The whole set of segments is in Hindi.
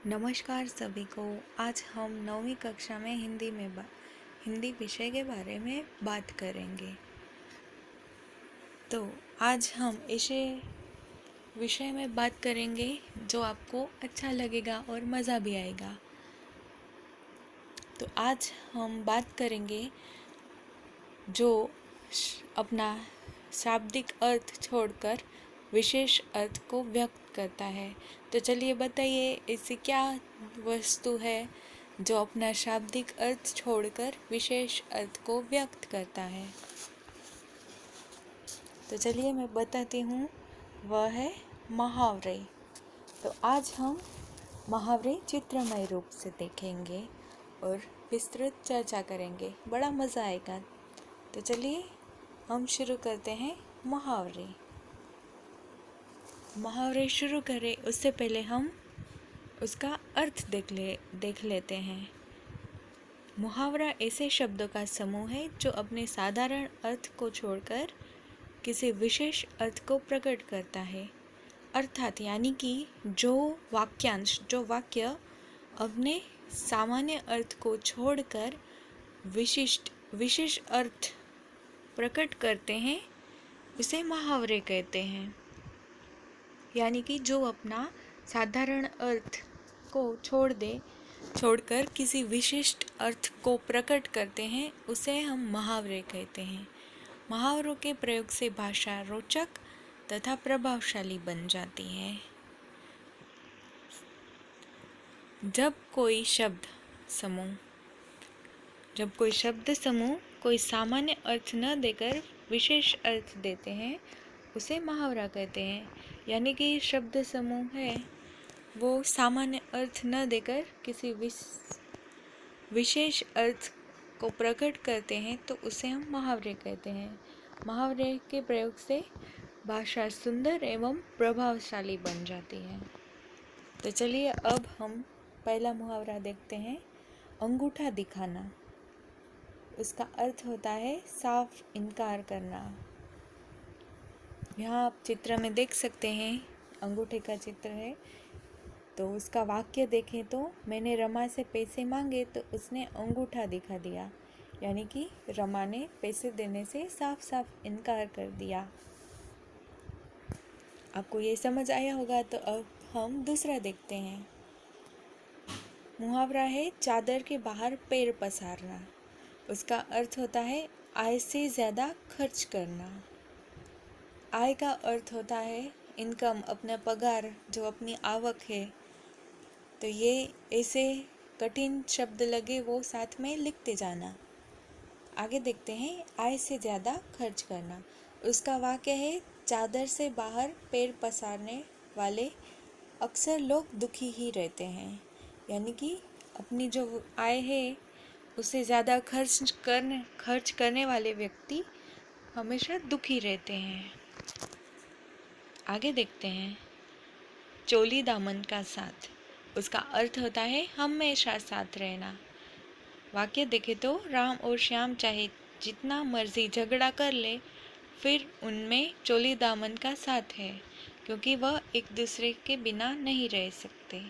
नमस्कार सभी को। आज हम 9वीं कक्षा में हिंदी विषय के बारे में बात करेंगे। तो आज हम ऐसे विषय में बात करेंगे जो आपको अच्छा लगेगा और मज़ा भी आएगा। तो आज हम बात करेंगे जो अपना शाब्दिक अर्थ छोड़कर विशेष अर्थ को व्यक्त करता है। तो चलिए बताइए, ऐसी क्या वस्तु है जो अपना शाब्दिक अर्थ छोड़कर विशेष अर्थ को व्यक्त करता है। तो चलिए मैं बताती हूँ, वह है मुहावरे। तो आज हम मुहावरे चित्रमय रूप से देखेंगे और विस्तृत चर्चा करेंगे। बड़ा मज़ा आएगा। तो चलिए हम शुरू करते हैं मुहावरे। मुहावरे शुरू करें उससे पहले हम उसका अर्थ देख लेते हैं। मुहावरा ऐसे शब्दों का समूह है जो अपने साधारण अर्थ को छोड़कर किसी विशेष अर्थ को प्रकट करता है। अर्थात यानी कि जो वाक्य अपने सामान्य अर्थ को छोड़कर विशेष अर्थ प्रकट करते हैं, उसे मुहावरे कहते हैं। यानी कि जो अपना साधारण अर्थ को छोड़कर किसी विशिष्ट अर्थ को प्रकट करते हैं, उसे हम मुहावरे कहते हैं। मुहावरों के प्रयोग से भाषा रोचक तथा प्रभावशाली बन जाती है। जब कोई शब्द समूह कोई सामान्य अर्थ न देकर विशेष अर्थ देते हैं, उसे मुहावरा कहते हैं। यानी कि शब्द समूह है वो सामान्य अर्थ न देकर किसी विशेष अर्थ को प्रकट करते हैं, तो उसे हम मुहावरे कहते हैं। मुहावरे के प्रयोग से भाषा सुंदर एवं प्रभावशाली बन जाती है। तो चलिए अब हम पहला मुहावरा देखते हैं, अंगूठा दिखाना। उसका अर्थ होता है साफ इनकार करना। यहाँ आप चित्र में देख सकते हैं, अंगूठे का चित्र है। तो उसका वाक्य देखें तो, मैंने रमा से पैसे मांगे तो उसने अंगूठा दिखा दिया। यानी कि रमा ने पैसे देने से साफ साफ इनकार कर दिया। आपको ये समझ आया होगा। तो अब हम दूसरा देखते हैं। मुहावरा है चादर के बाहर पैर पसारना। उसका अर्थ होता है आय से ज़्यादा खर्च करना। आय का अर्थ होता है इनकम, अपना पगार, जो अपनी आवक है। तो ये ऐसे कठिन शब्द लगे वो साथ में लिखते जाना। आगे देखते हैं, आय से ज़्यादा खर्च करना। उसका वाक्य है चादर से बाहर पैर पसारने वाले अक्सर लोग दुखी ही रहते हैं। यानी कि अपनी जो आय है उससे ज़्यादा खर्च करने वाले व्यक्ति हमेशा दुखी रहते हैं। आगे देखते हैं, चोली दामन का साथ। उसका अर्थ होता है हमेशा साथ रहना। वाक्य देखे तो, राम और श्याम चाहे जितना मर्जी झगड़ा कर ले, फिर उनमें चोली दामन का साथ है, क्योंकि वह एक दूसरे के बिना नहीं रह सकते।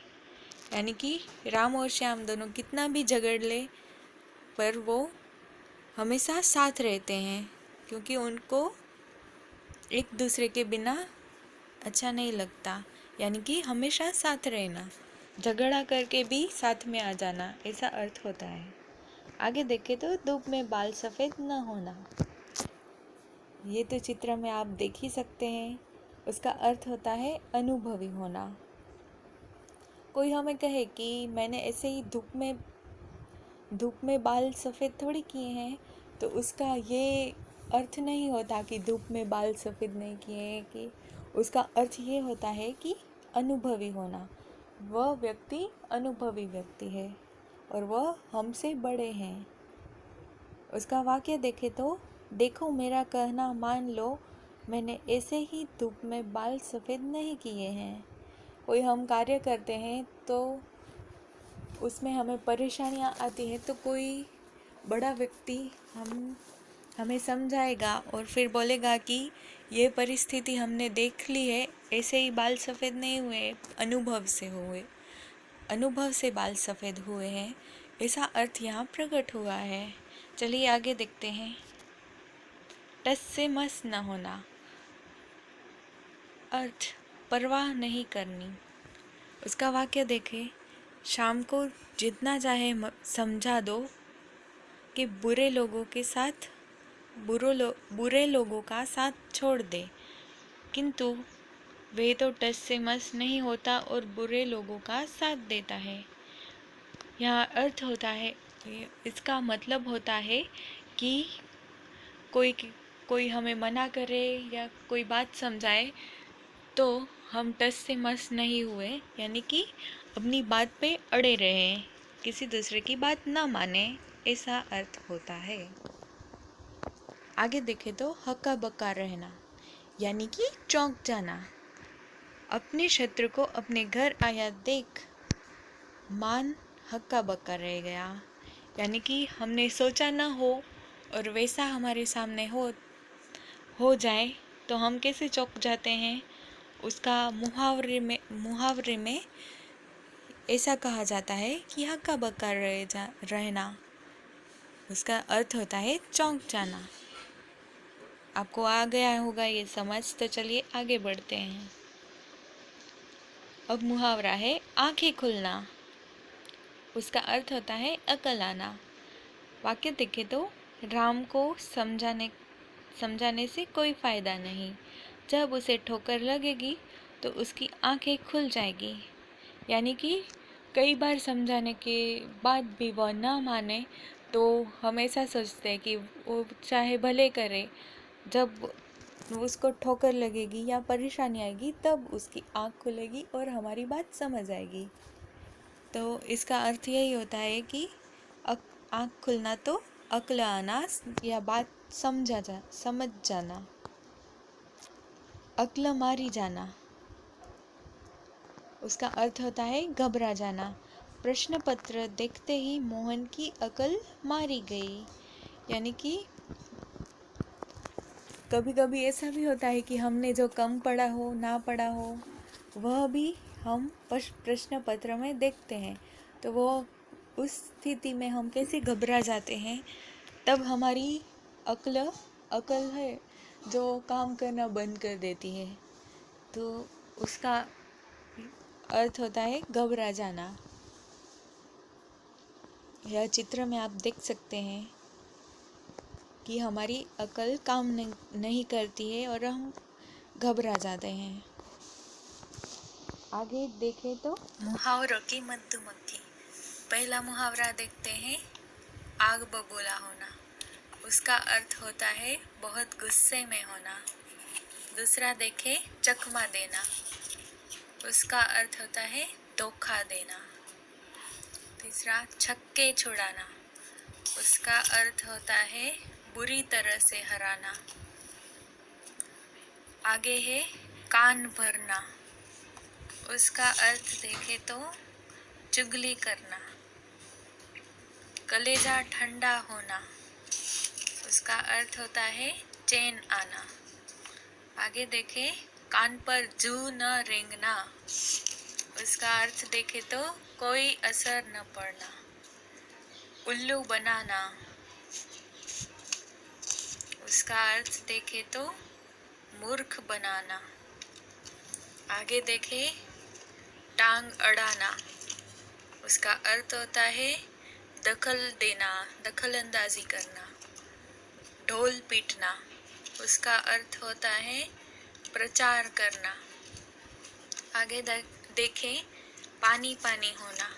यानी कि राम और श्याम दोनों कितना भी झगड़ ले, पर वो हमेशा साथ रहते हैं, क्योंकि उनको एक दूसरे के बिना अच्छा नहीं लगता। यानी कि हमेशा साथ रहना, झगड़ा करके भी साथ में आ जाना, ऐसा अर्थ होता है। आगे देखें तो, धूप में बाल सफ़ेद न होना। ये तो चित्र में आप देख ही सकते हैं। उसका अर्थ होता है अनुभवी होना। कोई हमें कहे कि मैंने ऐसे ही धूप में बाल सफ़ेद थोड़ी किए हैं, तो उसका ये अर्थ नहीं होता कि धूप में बाल सफ़ेद नहीं किए हैं। कि उसका अर्थ ये होता है कि अनुभवी होना। वह व्यक्ति अनुभवी व्यक्ति है और वह हमसे बड़े हैं। उसका वाक्य देखे तो, देखो मेरा कहना मान लो, मैंने ऐसे ही धूप में बाल सफ़ेद नहीं किए हैं। कोई हम कार्य करते हैं तो उसमें हमें परेशानियाँ आती हैं, तो कोई बड़ा व्यक्ति हमें समझाएगा और फिर बोलेगा कि ये परिस्थिति हमने देख ली है, ऐसे ही बाल सफ़ेद नहीं हुए, अनुभव से हुए। अनुभव से बाल सफ़ेद हुए हैं, ऐसा अर्थ यहाँ प्रकट हुआ है। चलिए आगे देखते हैं। टस से मस न होना, अर्थ परवाह नहीं करनी। उसका वाक्य देखें, शाम को जितना चाहे समझा दो कि बुरे लोगों का साथ छोड़ दे, किंतु वे तो टस से मस नहीं होता और बुरे लोगों का साथ देता है। यहाँ अर्थ होता है, इसका मतलब होता है कि कोई हमें मना करे या कोई बात समझाए तो हम टस से मस नहीं हुए, यानी कि अपनी बात पे अड़े रहें, किसी दूसरे की बात ना माने, ऐसा अर्थ होता है। आगे देखें तो हक्का बक्का रहना, यानी कि चौंक जाना। अपने शत्रु को अपने घर आया देख मान हक्का बक्का रह गया, यानी कि हमने सोचा न हो और वैसा हमारे सामने हो जाए तो हम कैसे चौंक जाते हैं। उसका मुहावरे में ऐसा कहा जाता है कि हक्का बक्का रहना। उसका अर्थ होता है चौंक जाना। आपको आ गया होगा ये समझ, तो चलिए आगे बढ़ते हैं। अब मुहावरा है आंखें खुलना। उसका अर्थ होता है अकल आना। वाक्य देखे तो राम को समझाने से कोई फ़ायदा नहीं, जब उसे ठोकर लगेगी तो उसकी आंखें खुल जाएगी। यानी कि कई बार समझाने के बाद भी वह न माने तो हम ऐसा सोचते हैं कि वो चाहे भले करे, जब उसको ठोकर लगेगी या परेशानी आएगी तब उसकी आँख खुलेगी और हमारी बात समझ आएगी। तो इसका अर्थ यही होता है कि आँख खुलना तो अक्ल आना या बात समझ जाना। अक्ल मारी जाना, उसका अर्थ होता है घबरा जाना। प्रश्न पत्र देखते ही मोहन की अकल मारी गई, यानी कि कभी कभी ऐसा भी होता है कि हमने जो कम पढ़ा हो, ना पढ़ा हो, वह भी हम प्रश्न पत्र में देखते हैं, तो वो उस स्थिति में हम कैसे घबरा जाते हैं। तब हमारी अकल है जो काम करना बंद कर देती है, तो उसका अर्थ होता है घबरा जाना। यह चित्र में आप देख सकते हैं कि हमारी अकल काम नहीं करती है और हम घबरा जाते हैं। आगे देखें तो मुहावरों की मधुमक्खी। पहला मुहावरा देखते हैं, आग बबूला होना। उसका अर्थ होता है बहुत गुस्से में होना। दूसरा देखें, चकमा देना। उसका अर्थ होता है धोखा देना। तीसरा, छक्के छुड़ाना। उसका अर्थ होता है बुरी तरह से हराना। आगे है कान भरना। उसका अर्थ देखें तो चुगली करना। कलेजा ठंडा होना, उसका अर्थ होता है चैन आना। आगे देखें, कान पर जू न रेंगना। उसका अर्थ देखें तो कोई असर न पड़ना। उल्लू बनाना, उसका अर्थ देखें तो मूर्ख बनाना। आगे देखें, टांग अड़ाना। उसका अर्थ होता है दखल अंदाजी करना। ढोल पीटना, उसका अर्थ होता है प्रचार करना। आगे देखें, पानी पानी होना।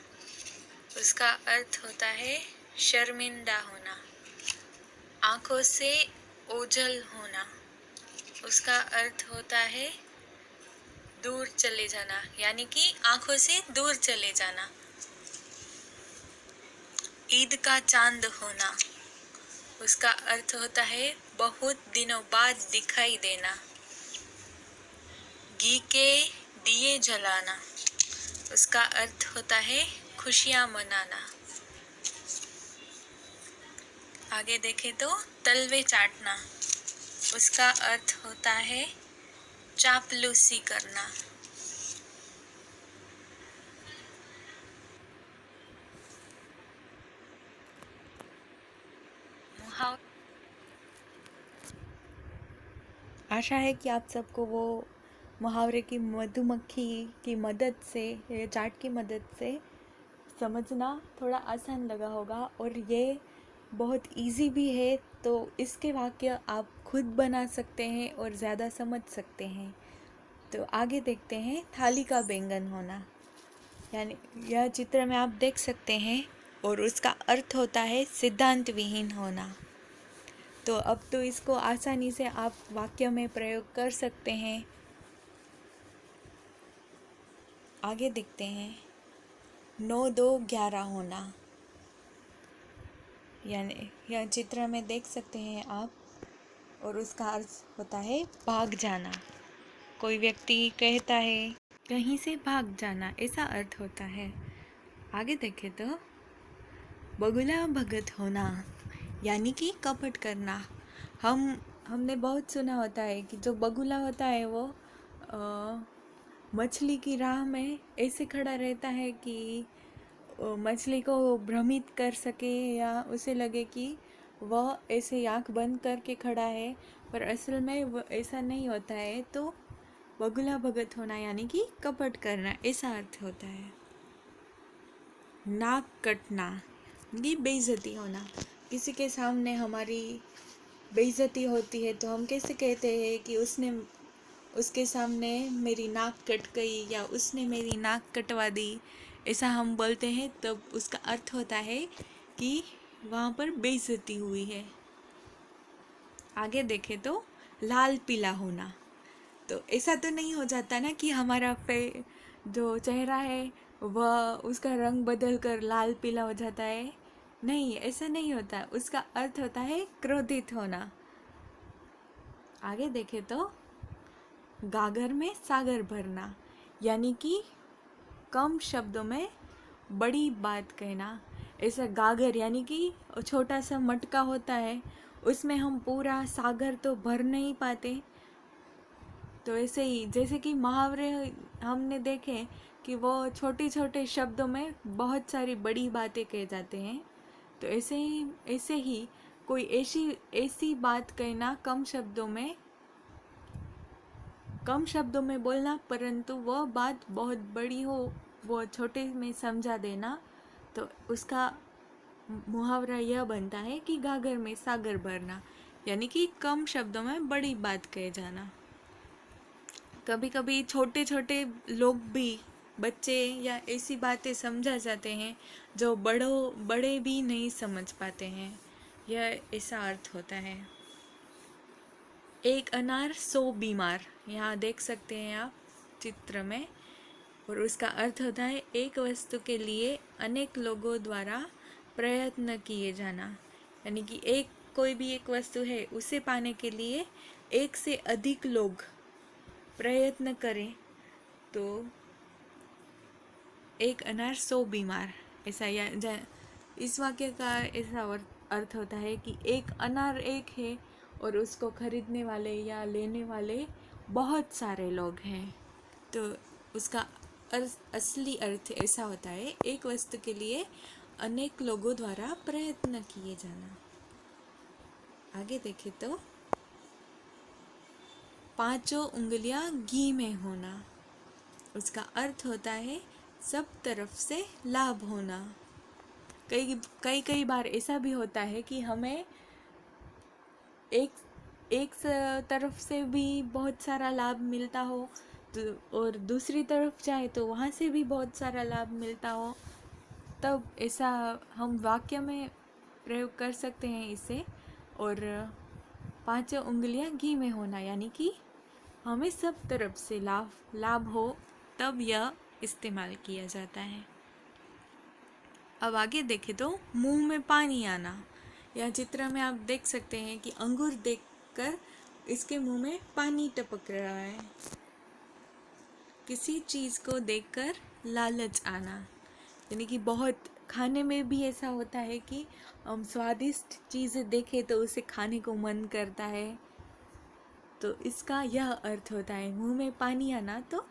उसका अर्थ होता है शर्मिंदा होना। आंखों से ओझल होना, उसका अर्थ होता है दूर चले जाना, यानी कि आंखों से दूर चले जाना। ईद का चांद होना, उसका अर्थ होता है बहुत दिनों बाद दिखाई देना। घी के दिए जलाना, उसका अर्थ होता है खुशियां मनाना। आगे देखें तो तलवे चाटना, उसका अर्थ होता है चापलूसी करना। आशा है कि आप सबको वो मुहावरे की मधुमक्खी की मदद से या चार्ट की मदद से समझना थोड़ा आसान लगा होगा, और ये बहुत इजी भी है, तो इसके वाक्य आप खुद बना सकते हैं और ज़्यादा समझ सकते हैं। तो आगे देखते हैं, थाली का बैंगन होना। यानी यह चित्र में आप देख सकते हैं, और उसका अर्थ होता है सिद्धांत विहीन होना। तो अब तो इसको आसानी से आप वाक्य में प्रयोग कर सकते हैं। आगे देखते हैं, 9-2-11 होना। यानी यह चित्र में देख सकते हैं आप, और उसका अर्थ होता है भाग जाना। कोई व्यक्ति कहता है कहीं से भाग जाना, ऐसा अर्थ होता है। आगे देखें तो बगुला भगत होना, यानी कि कपट करना। हमने बहुत सुना होता है कि जो बगुला होता है वो मछली की राह में ऐसे खड़ा रहता है कि मछली को भ्रमित कर सके, या उसे लगे कि वह ऐसे आँख बंद करके खड़ा है, पर असल में वो ऐसा नहीं होता है। तो बगुला भगत होना यानी कि कपट करना, ऐसा अर्थ होता है। नाक कटना, ये बेइज्जती होना। किसी के सामने हमारी बेइज्जती होती है तो हम कैसे कहते हैं कि उसके सामने मेरी नाक कट गई, या उसने मेरी नाक कटवा दी, ऐसा हम बोलते हैं। तब उसका अर्थ होता है कि वहाँ पर बेइज्जती हुई है। आगे देखें तो लाल पीला होना। तो ऐसा तो नहीं हो जाता ना कि हमारा जो चेहरा है वह उसका रंग बदल कर लाल पीला हो जाता है। नहीं, ऐसा नहीं होता। उसका अर्थ होता है क्रोधित होना। आगे देखें तो गागर में सागर भरना, यानी कि कम शब्दों में बड़ी बात कहना। ऐसा गागर यानी कि छोटा सा मटका होता है, उसमें हम पूरा सागर तो भर नहीं पाते। तो ऐसे ही जैसे कि मुहावरे हमने देखे कि वो छोटे छोटे शब्दों में बहुत सारी बड़ी बातें कह जाते हैं। तो ऐसे ही कोई ऐसी बात कहना कम शब्दों में बोलना, परंतु वह बात बहुत बड़ी हो, वो छोटे में समझा देना। तो उसका मुहावरा यह बनता है कि गागर में सागर भरना, यानी कि कम शब्दों में बड़ी बात कह जाना। कभी कभी छोटे छोटे लोग भी, बच्चे या ऐसी बातें समझा जाते हैं जो बड़े भी नहीं समझ पाते हैं। यह ऐसा अर्थ होता है। एक अनार 100 बीमार, यहाँ देख सकते हैं आप चित्र में, और उसका अर्थ होता है एक वस्तु के लिए अनेक लोगों द्वारा प्रयत्न किए जाना। यानी कि कोई भी एक वस्तु है, उसे पाने के लिए एक से अधिक लोग प्रयत्न करें, तो एक अनार 100 बीमार, ऐसा इस वाक्य का ऐसा अर्थ होता है कि एक अनार एक है और उसको खरीदने वाले या लेने वाले बहुत सारे लोग हैं। तो उसका असली अर्थ ऐसा होता है, एक वस्तु के लिए अनेक लोगों द्वारा प्रयत्न किए जाना। आगे देखें तो 5 उंगलियां घी में होना, उसका अर्थ होता है सब तरफ से लाभ होना। कई बार ऐसा भी होता है कि हमें एक तरफ से भी बहुत सारा लाभ मिलता हो, तो और दूसरी तरफ जाए तो वहाँ से भी बहुत सारा लाभ मिलता हो। तब ऐसा हम वाक्य में प्रयोग कर सकते हैं इसे। और 5 उंगलियां घी में होना, यानी कि हमें सब तरफ से लाभ हो, तब यह इस्तेमाल किया जाता है। अब आगे देखें तो मुंह में पानी आना। यह चित्र में आप देख सकते हैं कि अंगूर देखकर इसके मुंह में पानी टपक रहा है। किसी चीज़ को देखकर लालच आना, यानी कि बहुत खाने में भी ऐसा होता है कि हम स्वादिष्ट चीज़ें देखें तो उसे खाने को मन करता है। तो इसका यह अर्थ होता है मुंह में पानी आना। तो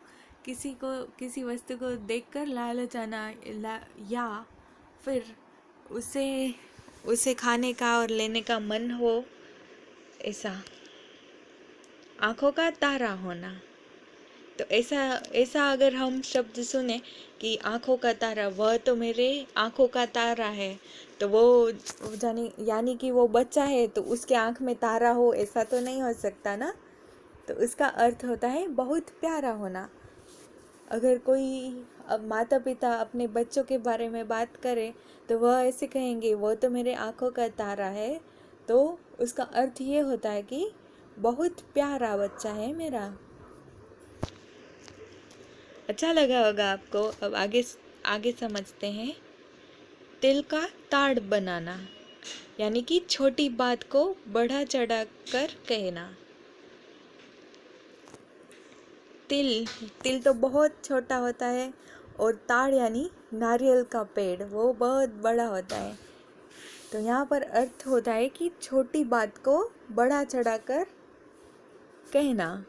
किसी वस्तु को देखकर लालच आना, या फिर उसे खाने का और लेने का मन हो, ऐसा। आँखों का तारा होना, तो ऐसा ऐसा अगर हम शब्द सुने कि आँखों का तारा, वह तो मेरे आँखों का तारा है, तो वो यानी कि वो बच्चा है तो उसके आँख में तारा हो, ऐसा तो नहीं हो सकता ना। तो उसका अर्थ होता है बहुत प्यारा होना। अगर कोई अब माता पिता अपने बच्चों के बारे में बात करे तो वह ऐसे कहेंगे, वो तो मेरे आँखों का तारा है, तो उसका अर्थ ये होता है कि बहुत प्यारा बच्चा है मेरा। अच्छा लगा होगा आपको। अब आगे आगे समझते हैं। तिल का ताड़ बनाना, यानी कि छोटी बात को बढ़ा चढ़ा कर कहना। तिल तिल तो बहुत छोटा होता है, और ताड़ यानी नारियल का पेड़, वो बहुत बड़ा होता है। तो यहाँ पर अर्थ होता है कि छोटी बात को बढ़ा चढ़ा कर कहना।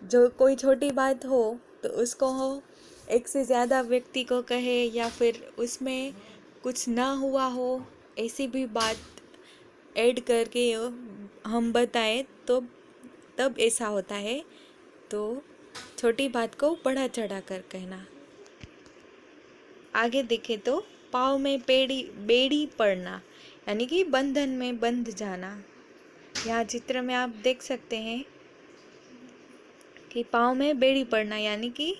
जो कोई छोटी बात हो तो उसको हो एक से ज़्यादा व्यक्ति को कहे, या फिर उसमें कुछ ना हुआ हो ऐसी भी बात ऐड करके हम बताएं तो तब ऐसा होता है। तो छोटी बात को बढ़ा चढ़ा कर कहना। आगे देखें तो पाँव में बेड़ी पड़ना, यानी कि बंधन में बंध जाना। यहाँ चित्र में आप देख सकते हैं कि पाँव में बेड़ी पड़ना, यानी कि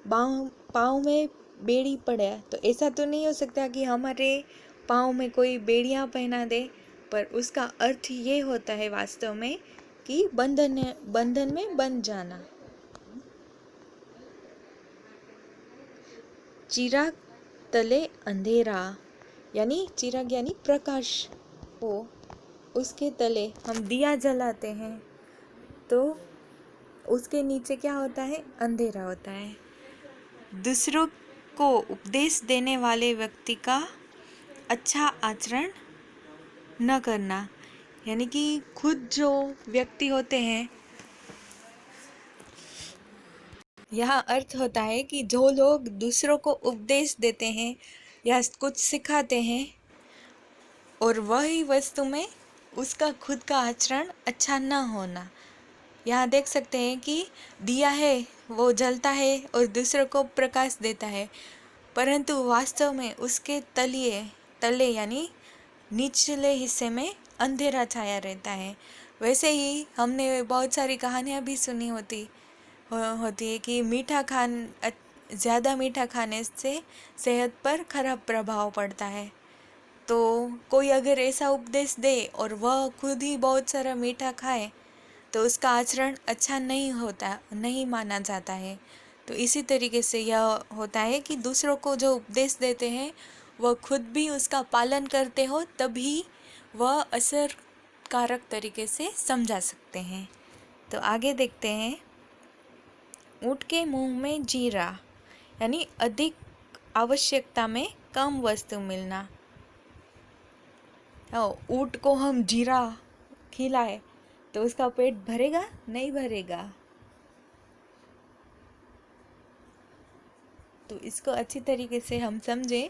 पाँव में बेड़ी पड़े। तो ऐसा तो नहीं हो सकता कि हमारे पाँव में कोई बेड़ियाँ पहना दे, पर उसका अर्थ ये होता है वास्तव में कि बंधन में बंध जाना। चिराग तले अंधेरा, यानी चिराग यानी प्रकाश हो, उसके तले हम दिया जलाते हैं तो उसके नीचे क्या होता है? अंधेरा होता है। दूसरों को उपदेश देने वाले व्यक्ति का अच्छा आचरण न करना, यानी कि खुद जो व्यक्ति होते हैं, यह अर्थ होता है कि जो लोग दूसरों को उपदेश देते हैं या कुछ सिखाते हैं और वही वस्तु में उसका खुद का आचरण अच्छा न होना। यहाँ देख सकते हैं कि दिया है वो जलता है और दूसरों को प्रकाश देता है, परंतु वास्तव में उसके तले यानी निचले हिस्से में अंधेरा छाया रहता है। वैसे ही हमने बहुत सारी कहानियाँ भी सुनी होती है कि ज़्यादा मीठा खाने से सेहत पर खराब प्रभाव पड़ता है। तो कोई अगर ऐसा उपदेश दे और वह खुद ही बहुत सारा मीठा खाए तो उसका आचरण अच्छा नहीं माना जाता है। तो इसी तरीके से यह होता है कि दूसरों को जो उपदेश देते हैं वह खुद भी उसका पालन करते हो, तभी वह असरकारक तरीके से समझा सकते हैं। तो आगे देखते हैं। ऊँट के मुंह में जीरा, यानी अधिक आवश्यकता में कम वस्तु मिलना। ऊँट को हम जीरा खिलाए तो उसका पेट भरेगा? नहीं भरेगा। तो इसको अच्छी तरीके से हम समझें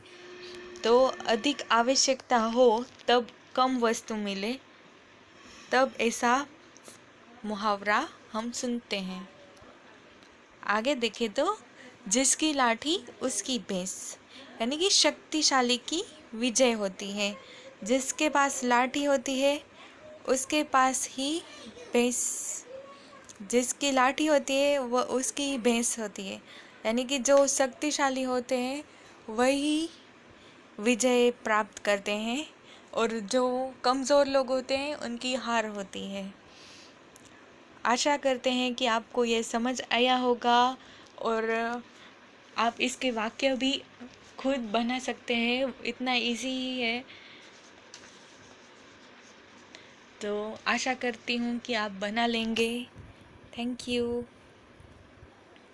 तो अधिक आवश्यकता हो तब कम वस्तु मिले, तब ऐसा मुहावरा हम सुनते हैं। आगे देखें तो जिसकी लाठी उसकी भैंस, यानी कि शक्तिशाली की विजय होती है। जिसके पास लाठी होती है उसके पास ही भैंस, जिसकी लाठी होती है वह उसकी भैंस होती है, यानी कि जो शक्तिशाली होते हैं वही विजय प्राप्त करते हैं और जो कमज़ोर लोग होते हैं उनकी हार होती है। आशा करते हैं कि आपको ये समझ आया होगा और आप इसके वाक्य भी खुद बना सकते हैं, इतना इजी ही है। तो आशा करती हूँ कि आप बना लेंगे। Thank you.